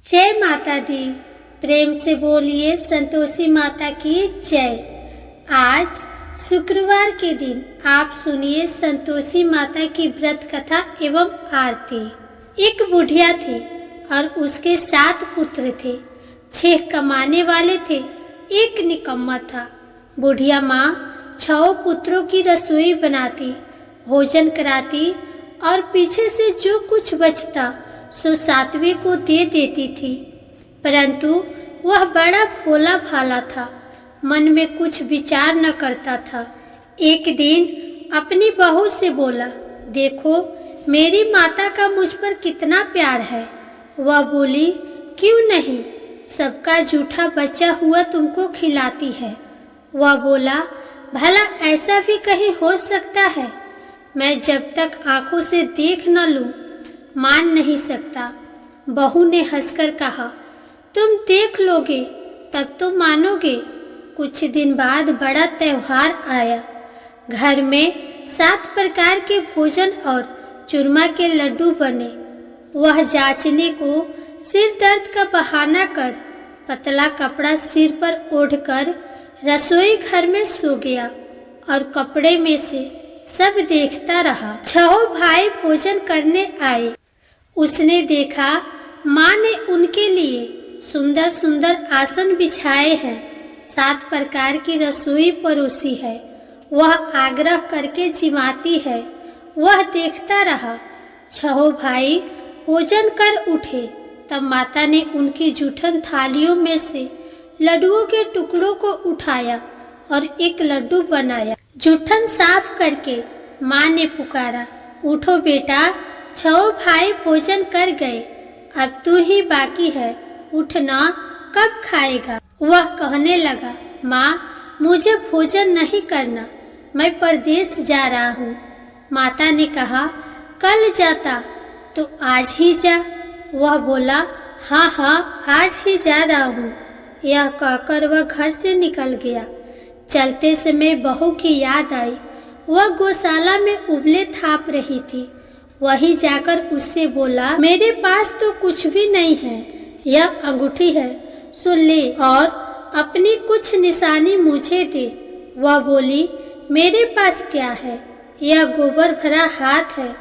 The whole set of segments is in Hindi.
जय माता दी। प्रेम से बोलिए संतोषी माता की जय। आज शुक्रवार के दिन आप सुनिए संतोषी माता की व्रत कथा एवं आरती। एक बुढ़िया थी और उसके 7 पुत्र थे। 6 कमाने वाले थे, एक निकम्मा था। बुढ़िया माँ 6 पुत्रों की रसोई बनाती, भोजन कराती और पीछे से जो कुछ बचता सो 7वें को दे देती थी। परंतु वह बड़ा भोला भाला था, मन में कुछ विचार न करता था। एक दिन अपनी बहू से बोला, देखो मेरी माता का मुझ पर कितना प्यार है। वह बोली, क्यों नहीं, सबका जूठा बचा हुआ तुमको खिलाती है। वह बोला, भला ऐसा भी कहीं हो सकता है? मैं जब तक आंखों से देख न लूं मान नहीं सकता। बहू ने हंसकर कहा, तुम देख लोगे तब तो मानोगे। कुछ दिन बाद बड़ा त्योहार आया। घर में 7 प्रकार के भोजन और चूरमा के लड्डू बने। वह जांचने को सिर दर्द का बहाना कर पतला कपड़ा सिर पर ओढ़कर रसोई घर में सो गया और कपड़े में से सब देखता रहा। 6 भाई भोजन करने आए। उसने देखा माँ ने उनके लिए सुंदर सुंदर आसन बिछाए हैं, 7 प्रकार की रसोई परोसी है। वह आग्रह करके जिमाती है। वह देखता रहा। 6 भाई भोजन कर उठे तब माता ने उनकी जूठन थालियों में से लड्डुओं के टुकड़ों को उठाया और एक लड्डू बनाया। जूठन साफ करके माँ ने पुकारा, उठो बेटा, 6 भाई भोजन कर गए, अब तू ही बाकी है, उठना, कब खाएगा? वह कहने लगा, माँ मुझे भोजन नहीं करना, मैं परदेश जा रहा हूँ। माता ने कहा, कल जाता तो आज ही जा। वह बोला, हाँ हाँ आज ही जा रहा हूँ। यह कहकर वह घर से निकल गया। चलते समय बहू की याद आई। वह गौशाला में उबले थाप रही थी। वहीं जाकर उससे बोला, मेरे पास तो कुछ भी नहीं है, यह अंगूठी है, सो ले और अपनी कुछ निशानी मुझे दे। वह बोली, मेरे पास क्या है, यह गोबर भरा हाथ है।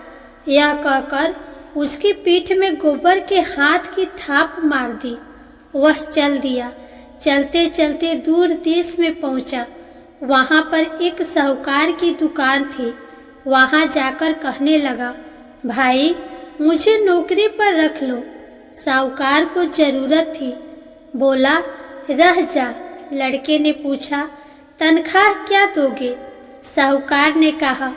यह कहकर उसकी पीठ में गोबर के हाथ की थाप मार दी। वह चल दिया। चलते चलते दूर देश में पहुंचा। वहां पर एक साहूकार की दुकान थी। वहां जाकर कहने लगा, भाई मुझे नौकरी पर रख लो। साहूकार को जरूरत थी। बोला, रह जा। लड़के ने पूछा, तनख्वाह क्या दोगे? साहूकार ने कहा,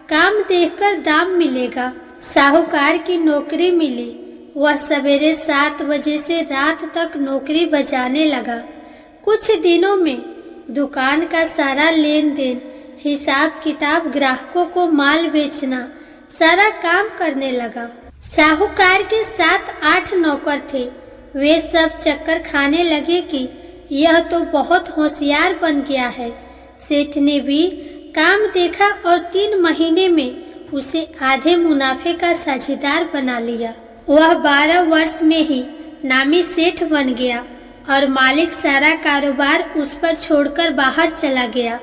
काम देखकर दाम मिलेगा। साहूकार की नौकरी मिली। वह सवेरे 7 बजे से रात तक नौकरी बजाने लगा। कुछ दिनों में दुकान का सारा लेन देन, हिसाब किताब, ग्राहकों को माल बेचना, सारा काम करने लगा। साहूकार के 7-8 नौकर थे। वे सब चक्कर खाने लगे कि यह तो बहुत होशियार बन गया है। सेठ ने भी काम देखा और 3 महीने में उसे आधे मुनाफे का साझेदार बना लिया। वह 12 वर्ष में ही नामी सेठ बन गया और मालिक सारा कारोबार उस पर छोड़कर बाहर चला गया।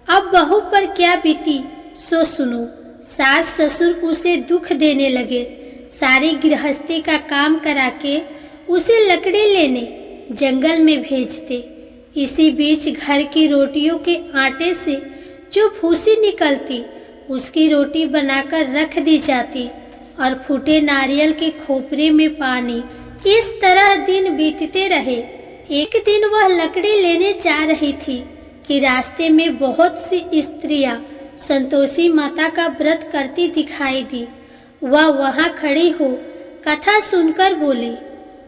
अब बहू पर क्या बीती सो सुनो। सास ससुर उसे दुख देने लगे। सारी गृहस्थी का काम करा के उसे लकड़ी लेने जंगल में भेजते। इसी बीच घर की रोटियों के आटे से जो भूसी निकलती उसकी रोटी बनाकर रख दी जाती और फूटे नारियल के खोपरे में पानी। इस तरह दिन बीतते रहे। एक दिन वह लकड़ी लेने जा रही थी कि रास्ते में बहुत सी स्त्रियां संतोषी माता का व्रत करती दिखाई दी। वह वहां खड़ी हो कथा सुनकर बोली,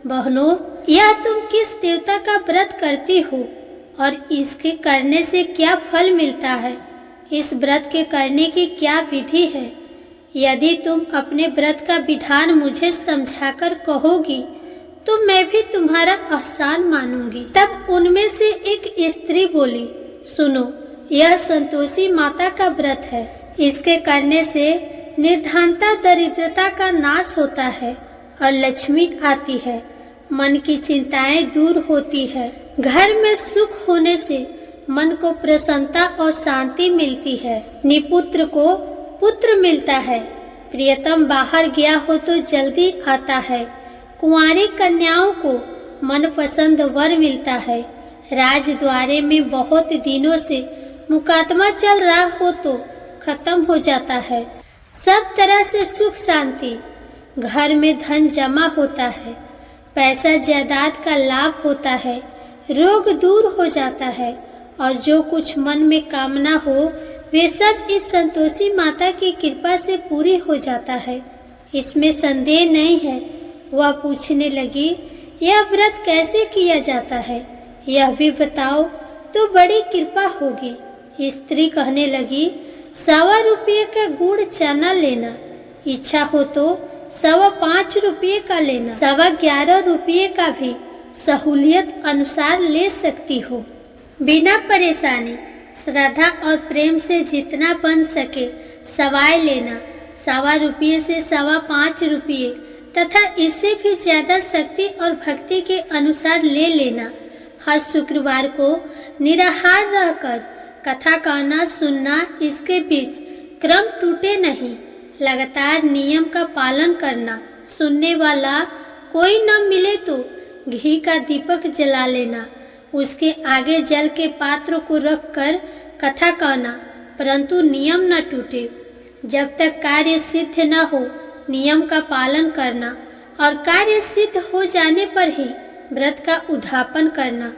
बहनों, यह तुम किस देवता का व्रत करती हो और इसके करने से क्या फल मिलता है? इस व्रत के करने की क्या विधि है? यदि तुम अपने व्रत का विधान मुझे समझाकर कहोगी तो मैं भी तुम्हारा एहसान मानूंगी। तब उनमें से एक स्त्री बोली, सुनो, यह संतोषी माता का व्रत है। इसके करने से निर्धनता, दरिद्रता का नाश होता है और लक्ष्मी आती है। मन की चिंताएं दूर होती है। घर में सुख होने से मन को प्रसन्नता और शांति मिलती है। निपुत्र को पुत्र मिलता है। प्रियतम बाहर गया हो तो जल्दी आता है। कुंवारी कन्याओं को मनपसंद वर मिलता है। राजद्वारे में बहुत दिनों से मुकदमा चल रहा हो तो खत्म हो जाता है। सब तरह से सुख शांति, घर में धन जमा होता है, पैसा जायदाद का लाभ होता है, रोग दूर हो जाता है और जो कुछ मन में कामना हो वे सब इस संतोषी माता की कृपा से पूरी हो जाता है। इसमें संदेह नहीं है। वह पूछने लगी, यह व्रत कैसे किया जाता है, यह भी बताओ तो बड़ी कृपा होगी। स्त्री कहने लगी, 1.25 रुपये का गुड़ चना लेना, इच्छा हो तो 5.25 रुपये का लेना, 11.25 रुपये का भी सहूलियत अनुसार ले सकती हो। बिना परेशानी, श्रद्धा और प्रेम से जितना बन सके सवाई लेना। 1.25 रुपये से 5.25 रुपये तथा इससे भी ज्यादा शक्ति और भक्ति के अनुसार ले लेना। हर शुक्रवार को निराहार रहकर कथा कहना सुनना, इसके बीच क्रम टूटे नहीं। लगातार नियम का पालन करना। सुनने वाला कोई न मिले तो घी का दीपक जला लेना। उसके आगे जल के पात्र को रखकर कथा कहना, परंतु नियम न टूटे। जब तक कार्य सिद्ध न हो नियम का पालन करना और कार्य सिद्ध हो जाने पर ही व्रत का उद्यापन करना।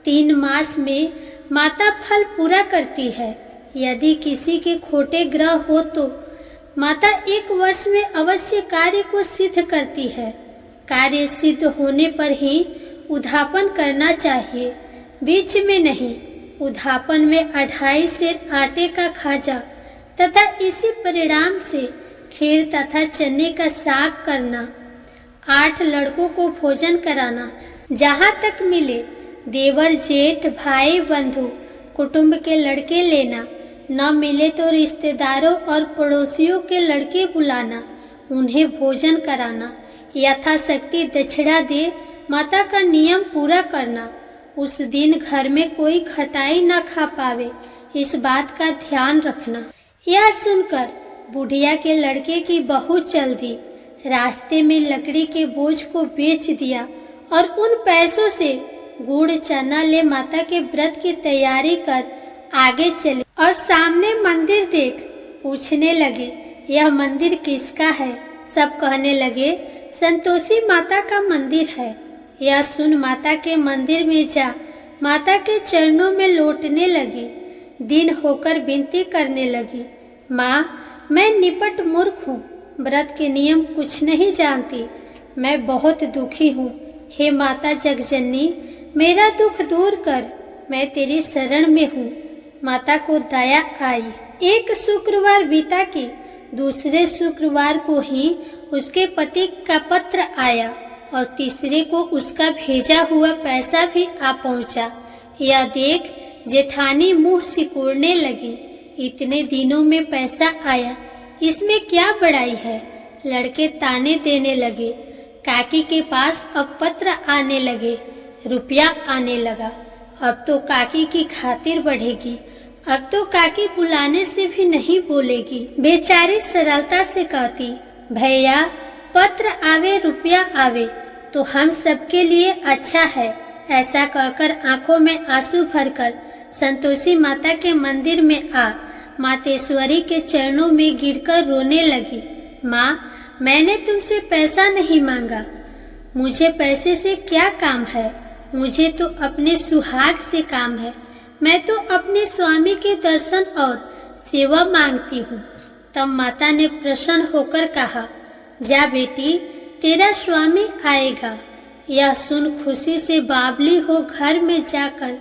3 मास में माता फल पूरा करती है। यदि किसी के खोटे ग्रह हो तो माता 1 वर्ष में अवश्य कार्य को सिद्ध करती है। कार्य सिद्ध होने पर ही उद्यापन करना चाहिए, बीच में नहीं। उद्यापन में 2.5 सेर आटे का खाजा तथा इसी परिणाम से खीर तथा चने का साग करना। 8 लड़कों को भोजन कराना। जहाँ तक मिले देवर जेठ भाई बंधु कुटुंब के लड़के लेना। न मिले तो रिश्तेदारों और पड़ोसियों के लड़के बुलाना, उन्हें भोजन कराना। यथाशक्ति दक्षिणा दे माता का नियम पूरा करना। उस दिन घर में कोई खटाई न खा पावे, इस बात का ध्यान रखना। यह सुनकर बुढ़िया के लड़के की बहू चल दी। रास्ते में लकड़ी के बोझ को बेच दिया और उन पैसों से गुड़ चना ले माता के व्रत की तैयारी कर आगे चले और सामने मंदिर देख पूछने लगे, यह मंदिर किसका है? सब कहने लगे, संतोषी माता का मंदिर है। यह सुन माता के मंदिर में जा माता के चरणों में लौटने लगी। दिन होकर विनती करने लगी, माँ मैं निपट मूर्ख हूँ, व्रत के नियम कुछ नहीं जानती, मैं बहुत दुखी हूँ। हे माता जगजननी, मेरा दुख दूर कर, मैं तेरी शरण में हूँ। माता को दया आई। एक शुक्रवार बीता कि दूसरे शुक्रवार को ही उसके पति का पत्र आया और तीसरे को उसका भेजा हुआ पैसा भी आ पहुंचा। यह देख जेठानी मुंह सिकुड़ने लगी, इतने दिनों में पैसा आया, इसमें क्या बड़ाई है? लड़के ताने देने लगे। काकी के पास अब पत्र आने लगे, रुपया आने लगा। अब तो काकी की खातिर बढ़ेगी, अब तो काकी बुलाने से भी नहीं बोलेगी। बेचारी सरलता से कहती, भैया पत्र आवे रुपया आवे तो हम सबके लिए अच्छा है। ऐसा कहकर आंखों में आंसू भरकर संतोषी माता के मंदिर में आ मातेश्वरी के चरणों में गिरकर रोने लगी। माँ, मैंने तुमसे पैसा नहीं मांगा, मुझे पैसे से क्या काम है? मुझे तो अपने सुहाग से काम है। मैं तो अपने स्वामी के दर्शन और सेवा मांगती हूँ। तब माता ने प्रसन्न होकर कहा, जा बेटी, तेरा स्वामी आएगा। यह सुन खुशी से बावली हो घर में जाकर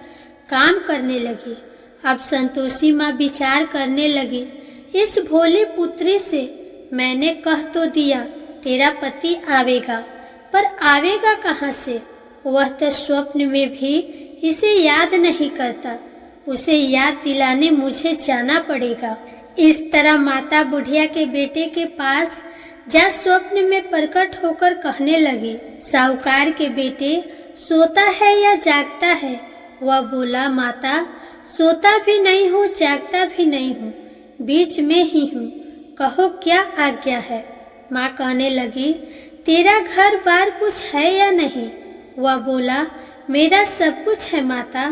काम करने लगी। अब संतोषी माँ विचार करने लगी, इस भोली पुत्री से मैंने कह तो दिया तेरा पति आवेगा, पर आवेगा कहाँ से? वह तो स्वप्न में भी इसे याद नहीं करता, उसे याद दिलाने मुझे जाना पड़ेगा। इस तरह माता बुढ़िया के बेटे के पास जा स्वप्न में प्रकट होकर कहने लगी, साहूकार के बेटे सोता है या जागता है? वह बोला, माता सोता भी नहीं हूँ, जागता भी नहीं हूँ, बीच में ही हूँ, कहो क्या आज्ञा है? माँ कहने लगी, तेरा घर बार कुछ है या नहीं? वह बोला, मेरा सब कुछ है माता,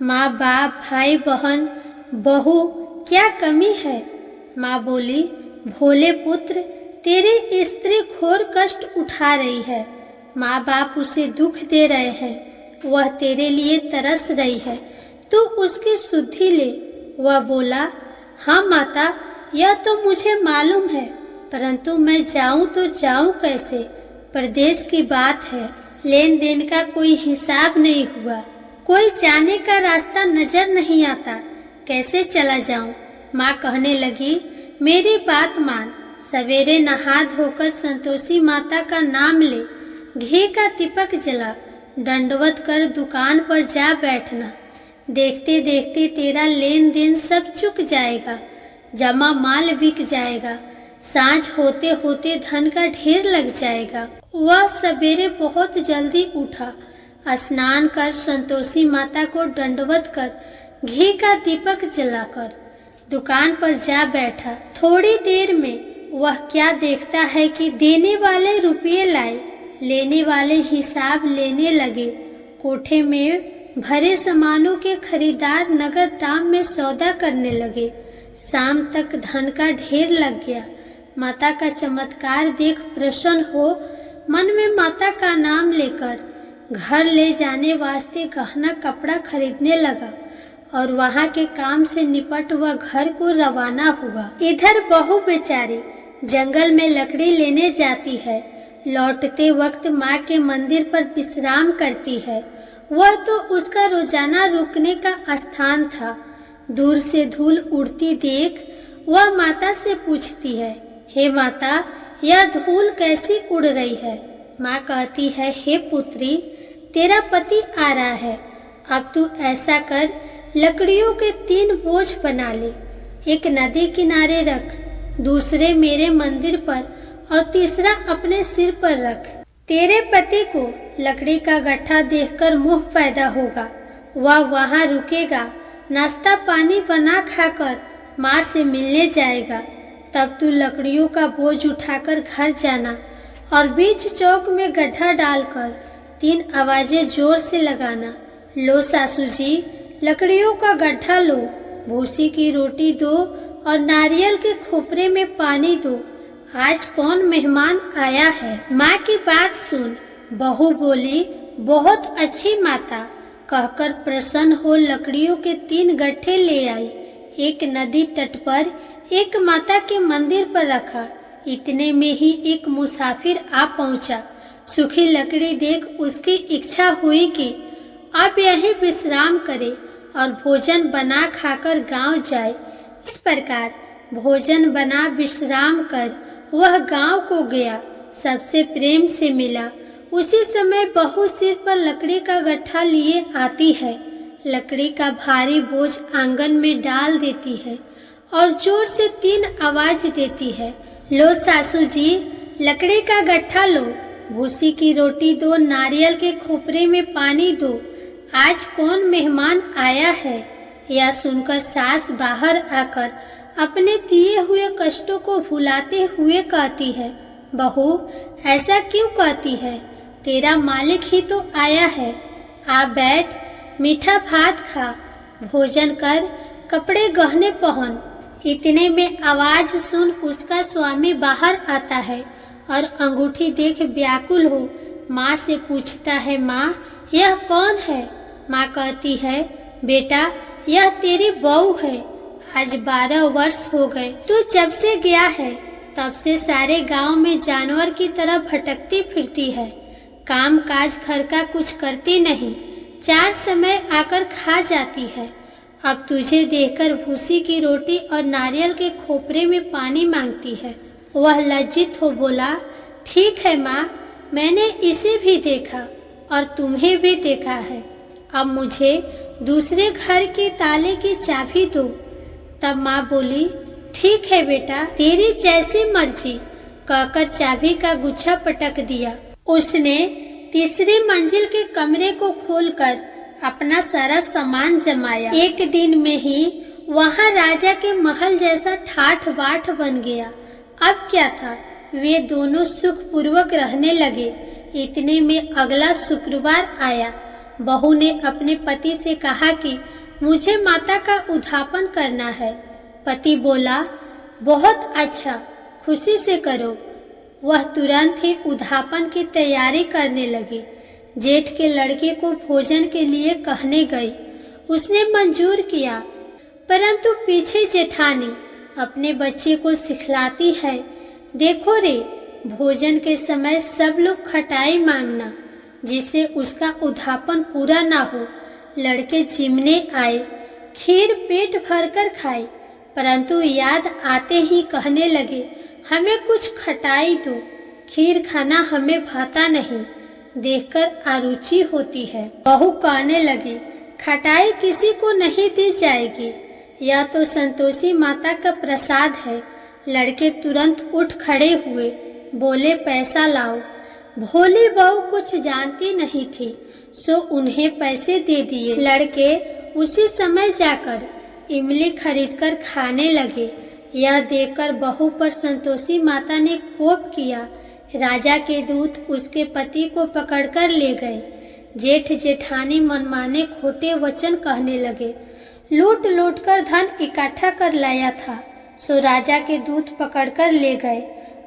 माँ बाप भाई बहन बहू, क्या कमी है? माँ बोली, भोले पुत्र, तेरी स्त्री घोर कष्ट उठा रही है, माँ बाप उसे दुख दे रहे हैं, वह तेरे लिए तरस रही है, तू उसकी सुधि ले। वह बोला, हाँ माता, यह तो मुझे मालूम है, परंतु मैं जाऊं तो जाऊं कैसे? प्रदेश की बात है, लेन देन का कोई हिसाब नहीं हुआ, कोई जाने का रास्ता नजर नहीं आता, कैसे चला जाऊं? माँ कहने लगी, मेरी बात मान, सवेरे नहा धोकर संतोषी माता का नाम ले, घी का दीपक जला, दंडवत कर दुकान पर जा बैठना, देखते देखते तेरा लेन देन सब चुक जाएगा, जमा माल बिक जाएगा, सांझ होते होते धन का ढेर लग जाएगा। वह सवेरे बहुत जल्दी उठा, स्नान कर संतोषी माता को दंडवत कर घी का दीपक जलाकर दुकान पर जा बैठा। थोड़ी देर में वह क्या देखता है कि देने वाले रुपये लाए, लेने वाले हिसाब लेने लगे। कोठे में भरे सामानों के खरीदार नगद दाम में सौदा करने लगे। शाम तक धन का ढेर लग गया। माता का चमत्कार देख प्रसन्न हो मन में माता का नाम लेकर घर ले जाने वास्ते गहना कपड़ा खरीदने लगा और वहाँ के काम से निपट वह घर को रवाना हुआ। इधर बहू बेचारी जंगल में लकड़ी लेने जाती है। लौटते वक्त माँ के मंदिर पर विश्राम करती है। वह तो उसका रोजाना रुकने का स्थान था। दूर से धूल उड़ती देख वह माता से पूछती है, हे माता, यह धूल कैसी उड़ रही है? माँ कहती है, हे पुत्री, तेरा पति आ रहा है। अब तू ऐसा कर, लकड़ियों के 3 बोझ बना ले, एक नदी किनारे रख, दूसरे मेरे मंदिर पर और तीसरा अपने सिर पर रख। तेरे पति को लकड़ी का गट्ठा देखकर मोह पैदा होगा। वह वहाँ रुकेगा, नाश्ता पानी बना खाकर माँ से मिलने जाएगा। तब तू लकड़ियों का बोझ उठाकर घर जाना और बीच चौक में गड्ढा डालकर 3 आवाजें जोर से लगाना, लो सासू जी, लकड़ियों का गड्ढा लो, भूसी की रोटी दो और नारियल के खोपरे में पानी दो। आज कौन मेहमान आया है? माँ की बात सुन बहू बोली, बहुत अच्छी माता, कहकर प्रसन्न हो लकड़ियों के 3 गट्ठे ले आई। एक नदी तट पर, एक माता के मंदिर पर रखा। इतने में ही एक मुसाफिर आ पहुंचा। सूखी लकड़ी देख उसकी इच्छा हुई कि अब यहीं विश्राम करे और भोजन बना खाकर गांव जाए। इस प्रकार भोजन बना विश्राम कर वह गांव को गया, सबसे प्रेम से मिला। उसी समय बहू सिर पर लकड़ी का गट्ठा लिए आती है। लकड़ी का भारी बोझ आंगन में डाल देती है और जोर से 3 आवाज देती है, लो सासू जी, लकड़ी का गट्ठा लो, भूसी की रोटी दो, नारियल के खोपरे में पानी दो। आज कौन मेहमान आया है? यह सुनकर सास बाहर आकर अपने दिए हुए कष्टों को भुलाते हुए कहती है, बहू ऐसा क्यों कहती है? तेरा मालिक ही तो आया है। आ बैठ, मीठा भात खा, भोजन कर, कपड़े गहने पहन। इतने में आवाज सुन उसका स्वामी बाहर आता है और अंगूठी देख व्याकुल हो माँ से पूछता है, माँ यह कौन है? माँ कहती है, बेटा यह तेरी बहू है। आज 12 वर्ष हो गए तू जब से गया है, तब से सारे गांव में जानवर की तरह भटकती फिरती है। काम काज घर का कुछ करती नहीं, 4 समय आकर खा जाती है। अब तुझे देखकर भूसी की रोटी और नारियल के खोपरे में पानी मांगती है। वह लज्जित हो बोला, ठीक है माँ, मैंने इसे भी देखा और तुम्हें भी देखा है। अब मुझे दूसरे घर के ताले की चाबी दो। तब माँ बोली, ठीक है बेटा, तेरी जैसी मर्जी, कहकर चाबी का गुच्छा पटक दिया। उसने तीसरी मंजिल के कमरे को खोलकर अपना सारा सामान जमाया। एक दिन में ही वहां राजा के महल जैसा ठाठ बाट बन गया। अब क्या था, वे दोनों सुखपूर्वक रहने लगे। इतने में अगला शुक्रवार आया। बहू ने अपने पति से कहा कि मुझे माता का उद्यापन करना है। पति बोला, बहुत अच्छा, खुशी से करो। वह तुरंत ही उद्यापन की तैयारी करने लगी। जेठ के लड़के को भोजन के लिए कहने गई। उसने मंजूर किया, परंतु पीछे जेठानी अपने बच्चे को सिखलाती है, देखो रे, भोजन के समय सब लोग खटाई मांगना, जिससे उसका उद्यापन पूरा ना हो। लड़के जिमने आए, खीर पेट भरकर खाई, परंतु याद आते ही कहने लगे, हमें कुछ खटाई दो, खीर खाना हमें भाता नहीं, देखकर अरुचि होती है। बहू कहने लगी, खटाई किसी को नहीं दी जाएगी, यह तो संतोषी माता का प्रसाद है। लड़के तुरंत उठ खड़े हुए, बोले, पैसा लाओ। भोली बहू कुछ जानती नहीं थी, सो उन्हें पैसे दे दिए। लड़के उसी समय जाकर इमली खरीदकर खाने लगे। यह देखकर बहू पर संतोषी माता ने कोप किया। राजा के दूत उसके पति को पकड़कर ले गए। जेठ जेठानी मनमाने खोटे वचन कहने लगे। लूट लूट कर धन इकट्ठा कर लाया था, सो राजा के दूत पकड़कर ले गए।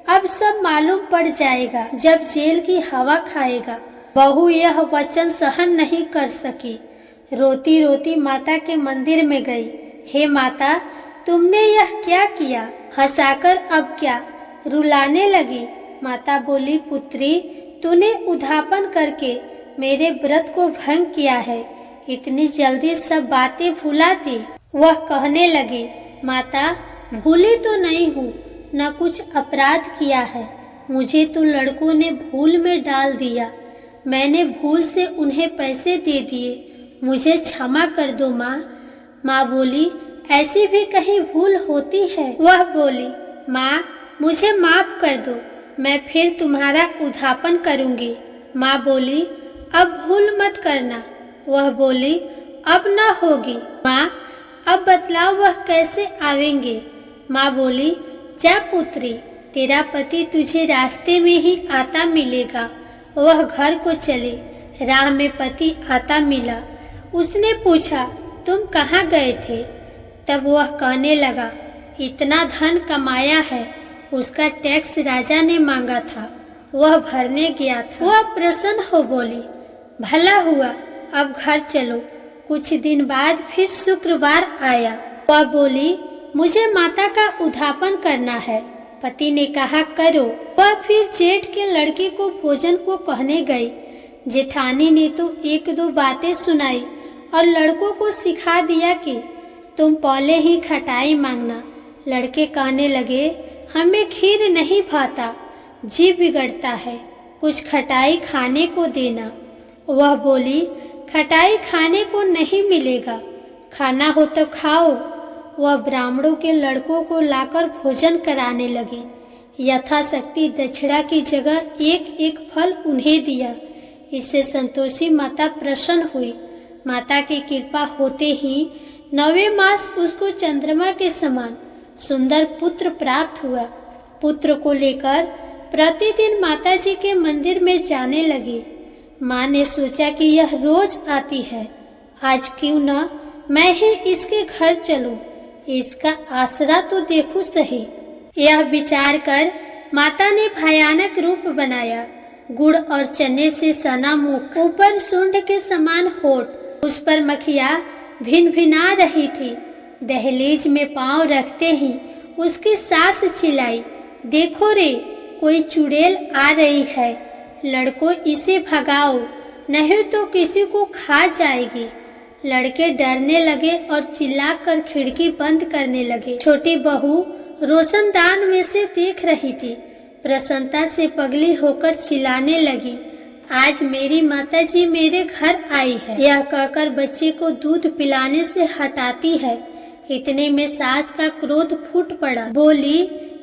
अब सब मालूम पड़ जाएगा जब जेल की हवा खाएगा। बहू यह वचन सहन नहीं कर सकी। रोती रोती माता के मंदिर में गई। हे माता, तुमने यह क्या किया? हंसाकर अब क्या? रुलाने लगी। माता बोली, पुत्री, तूने उद्यापन करके मेरे व्रत को भंग किया है। इतनी जल्दी सब बातें भुलाती? वह कहने लगी, माता, भूली तो नहीं हूँ, न कुछ अपराध किया है। मुझे तो लड़कों ने भूल में डाल दिया। मैंने भूल से उन्हें पैसे दे दिए। मुझे क्षमा कर दो माँ। माँ बोली, ऐसी भी कहीं भूल होती है? वह बोली, माँ, मुझे माफ कर दो, मैं फिर तुम्हारा उद्यापन करूँगी। माँ बोली, अब भूल मत करना। वह बोली, अब ना होगी। माँ, अब बतलाओ वह कैसे आवेंगे? माँ बोली, जा पुत्री, तेरा पति तुझे रास्ते में ही आता मिलेगा। वह घर को चले। राह में पति आता मिला। उसने पूछा, तुम कहाँ गए थे? तब वह कहने लगा, इतना धन कमाया है, उसका टैक्स राजा ने मांगा था, वह भरने गया था। वह प्रसन्न हो बोली, भला हुआ, अब घर चलो। कुछ दिन बाद फिर शुक्रवार आया। वह बोली, मुझे माता का उद्यापन करना है। पति ने कहा, करो। वह फिर जेठ के लड़के को भोजन को कहने गई। जेठानी ने तो एक दो बातें सुनाई और लड़कों को सिखा दिया कि तुम पहले ही खटाई मांगना। लड़के कहने लगे, हमें खीर नहीं भाता, जी बिगड़ता है, कुछ खटाई खाने को देना। वह बोली, खटाई खाने को नहीं मिलेगा, खाना हो तो खाओ। वह ब्राह्मणों के लड़कों को लाकर भोजन कराने लगी। यथाशक्ति दक्षिणा की जगह एक एक फल उन्हें दिया। इससे संतोषी माता प्रसन्न हुई। माता की कृपा होते ही 9वें मास उसको चंद्रमा के समान सुंदर पुत्र प्राप्त हुआ। पुत्र को लेकर प्रतिदिन माताजी के मंदिर में जाने लगी। माँ ने सोचा कि यह रोज आती है, आज क्यों न मैं ही इसके घर चलूं, इसका आसरा तो देखूं सही। यह विचार कर माता ने भयानक रूप बनाया। गुड़ और चने से सना मुख, ऊपर सूंड के समान होठ, उस पर मखिया भिन भिना रही थी। दहलीज में पांव रखते ही उसकी सास चिल्लाई, देखो रे, कोई चुड़ैल आ रही है, लड़कों इसे भगाओ, नहीं तो किसी को खा जाएगी। लड़के डरने लगे और चिल्लाकर खिड़की बंद करने लगे। छोटी बहू रोशनदान में से देख रही थी। प्रसन्नता से पगली होकर चिल्लाने लगी, आज मेरी माताजी मेरे घर आई है। यह कहकर बच्चे को दूध पिलाने से हटाती है। इतने में सास का क्रोध फूट पड़ा। बोली,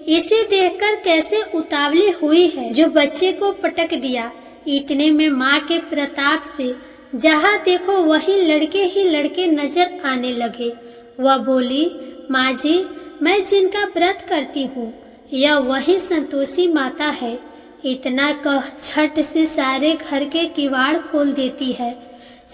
इसे देखकर कैसे उतावली हुई है जो बच्चे को पटक दिया। इतने में माँ के प्रताप से जहाँ देखो वही लड़के ही लड़के नजर आने लगे। वह बोली, माँ जी, मैं जिनका व्रत करती हूँ यह वही संतोषी माता है। इतना कह झट से सारे घर के किवाड़ खोल देती है।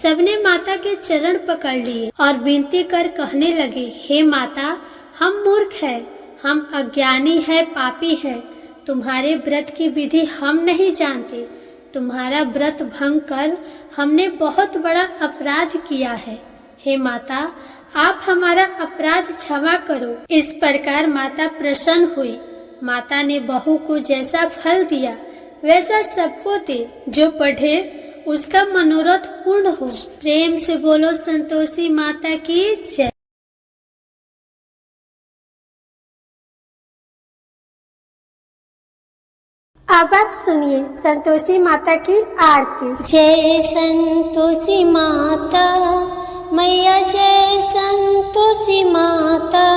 सबने माता के चरण पकड़ लिए और विनती कर कहने लगे, हे माता, हम मूर्ख हैं, हम अज्ञानी है, पापी हैं। तुम्हारे व्रत की विधि हम नहीं जानते। तुम्हारा व्रत भंग कर हमने बहुत बड़ा अपराध किया है। हे माता, आप हमारा अपराध क्षमा करो। इस प्रकार माता प्रसन्न हुई। माता ने बहू को जैसा फल दिया वैसा सबको दे। जो पढ़े उसका मनोरथ पूर्ण हो। प्रेम से बोलो संतोषी माता की जय। अब आप सुनिए संतोषी माता की आरती। जय संतोषी माता मैया, जय संतोषी माता,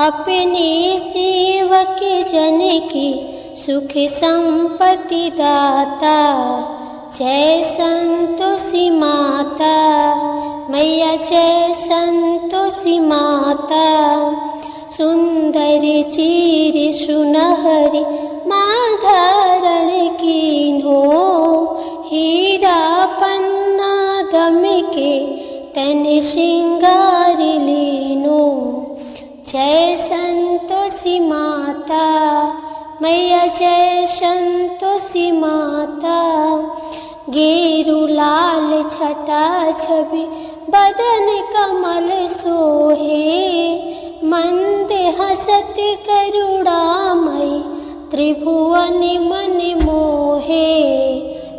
अपने सेवक जन की सुख संपत्ति दाता। जय संतोषी माता मैया, जय संतोषी माता, सुंदर चीर सुनहरी माँ धारण कीन्हो, हीरा पन्ना दम के तन श्रृंगार लीनो। जय संतोषी माता मैया, जय संतोषी माता, गेरु लाल छटा छवि बदन कमल सोहे, मंद हसत करुणामयी त्रिभुवन मन मोहे।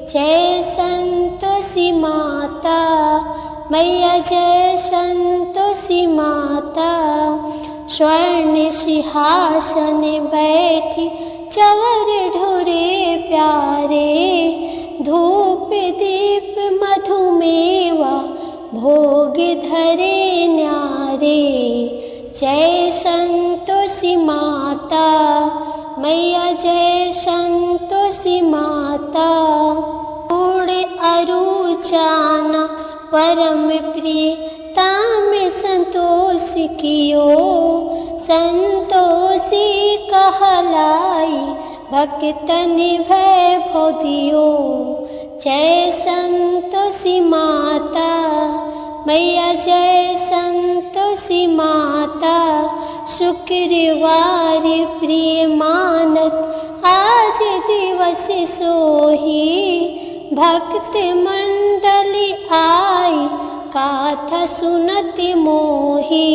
जय संतोषी माता मैया, जय संतोषी माता, स्वर्ण सिंहासन बैठी चवर ढोरे प्यारे, धूप दीप मधुमेवा भोग धरे न्यारे। जय संतोषी माता मैया, जय संतोषी माता, उड़े अरुचाना परम प्रिय ताम संतोष कियो, संतोषी कहलाई भक्तन वैभव दियो। जय संतोषी माता मैया, जय संतोषी माता, शुक्रवार प्रिय मानत आज दिवस सोही, भक्त मंडली आई गाथा सुनत मोही।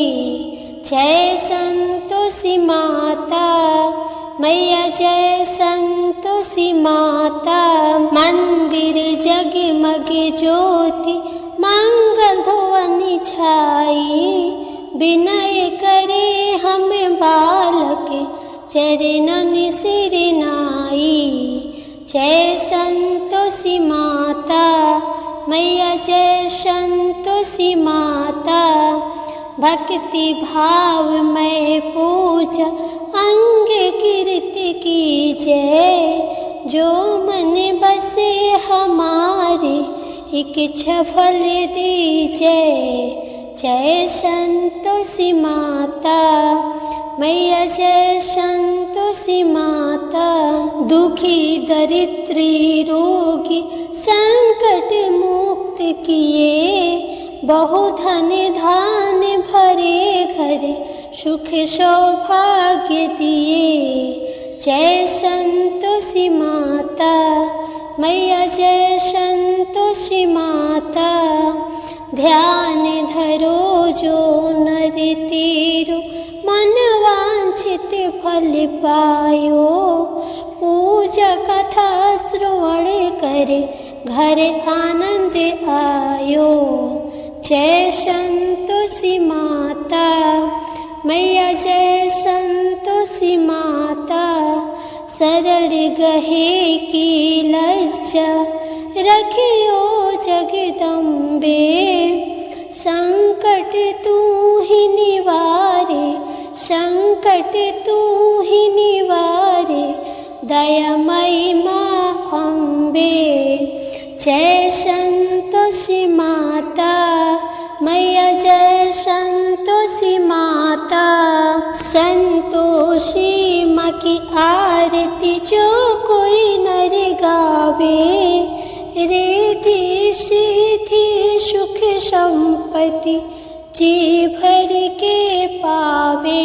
जय संतोषी माता मैया, जय संतोषी माता, मंदिर जगमग ज्योति मंगल ध्वनि छाई, विनय करे हम बालक चरणन सिर नाई। जय संतोषी माता मैया, जय संतोषी माता, भक्ति भाव में पूजा अंग कीर्ति की जय, जो मन बसे हमारे इच्छा फल दीजय। जय संतोषी माता मैया, जय संतोषी माता, दुखी दरिद्री रोगी संकट मुक्त किए, बहुधन धान भरे घरे सुख सौभाग्य दिए। जय संतोषी माता मैया, जय संतोषी माता, ध्यान धरो जो नर तीरो, मन वांछित फल पायो, पूजा कथा श्रवण करे घर आनंद आयो। जय संतोषी माता मैया, जय संतोषी माता, शरण गहे की लज्जा रखियो जगदम्बे, संकट तू ही निवारे संकट संकट तू ही निवारे, दयामयी माँ अम्बे। जय संतोषी माता मैया, जय संतोषी माता। संतोषी माँ की आरती जो कोई नर गावे, रिद्धि सिद्धि सुख संपत्ति जी भर के पावे।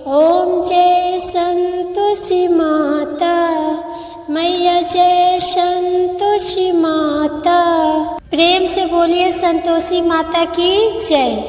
ओम जय संतोषी माता मैया, जय संतोषी माता। प्रेम से बोलिए संतोषी माता की जय।